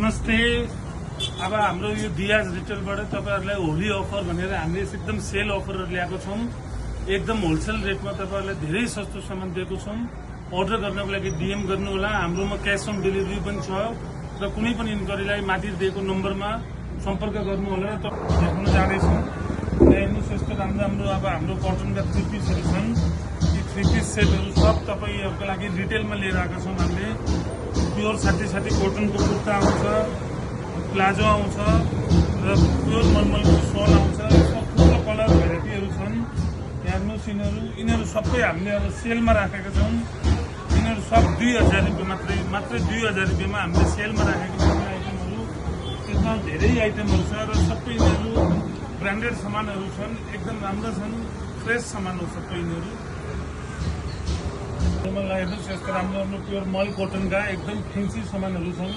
नमस्ते। अब हाम्रो यो दियाज रिटेलबाट तपाईहरुलाई होली अफर भनेर हामीले एकदम सेल अफरहरु ल्याएको छौं। एकदम होलसेल रेटमा तपाईहरुलाई धेरै सस्तो सामान दिएको छौं। अर्डर गर्नको लागि डीएम गर्नु होला। हाम्रोमा क्याश अन डेलिभरी पनि छ र कुनै पनि इन्क्वायरीलाई माथि दिएको नम्बरमा सम्पर्क गर्नु होला। त हेर्न जाँदैछौं। हेर्नुस् यस्तो राम्रो अब हाम्रो कटनका 3 पिसहरु छन्। यी 3 पिस सेटहरु सब तपाईहरुको लागि रिटेलमा लिएर आएका छौं। हामीले प्योर साथी कटनको कुर्ता आउँछ, प्लाजो आउँछ र प्योर मलमलको सोल आउँछ। सब कलर भेराइटीहरु छन्। हेर्नुस् यिनीहरु सबै हामीले अब सेलमा राखेका छौं। यिनीहरु सब 2000 रुपैयाँ मात्रै 2000 रुपैयाँमा हामीले सेलमा राखेका छौं आइटमहरु। त्यसमा धेरै आइटमहरु छ र सबै यिनीहरु ब्रान्डेड सामानहरु छन्। एकदम राम्रो छन्। फ्रेश सामान हो सबै यिनीहरु। हेर्नुस् यस्तो राम्रो प्योर मल कटनका एकदम फेन्सी सामानहरु छन्।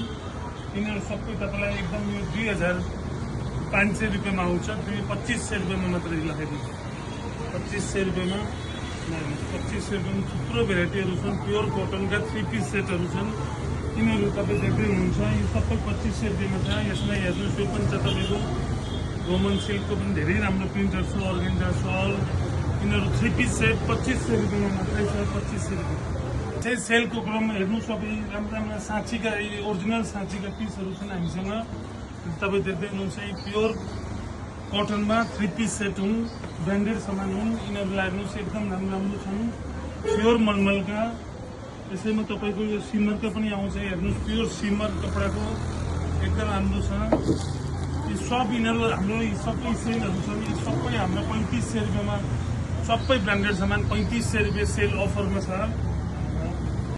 यिनीहरु सबै तपाईलाई एकदम यो 2500 रुपैयाँमा आउँछ। 2500 रुपैयाँमा मात्रै लगाइदिन्छ। 2500 रुपैयाँमा 2500 रुपैयाँमा थुप्रो भेराइटीहरु छन्। प्योर कटनका 3 पिस सेटहरु छन्। यिनीहरु तपाई देख्दै हुनुहुन्छ। यो सबै 2500 रुपैयाँमा छ। यसमा हेर्नुस् यो पनि छ तपाईको रोमन सिल्कको पनि धेरै राम्रो प्रिन्टहरु छ। अर्गेन्जा सल यिनीहरु 3 पिस सेट 2500 रुपैयाँमा मात्रै छ। 2500 रुपैयाँ चाहिँ सेलको क्रममा हेर्नु सबै राम्रो साँचीका ओरिजिनल साँचीका पिसहरु छन् हामीसँग। तपाई देख्दै हुनुहुन्छ यो प्योर कटनमा 3 पिस सेट हुन्। ब्रान्डेड सामान हुन्। यिनीहरुलाई हेर्नुस् एकदम राम्रो छन्। प्योर मलमलका। यसैमा तपाईको यो सिमरका पनि आउँछ। हेर्नुस् प्योर सिमर कपडाको एकदम राम्रो छ। यो सब यिनीहरु हाम्रो सबै सेलहरु छन्। यो सबै हाम्रो 3500 रुपैयाँमा सबै ब्रान्डेड सामान 3500 रुपैयाँ सेल अफरमा छ।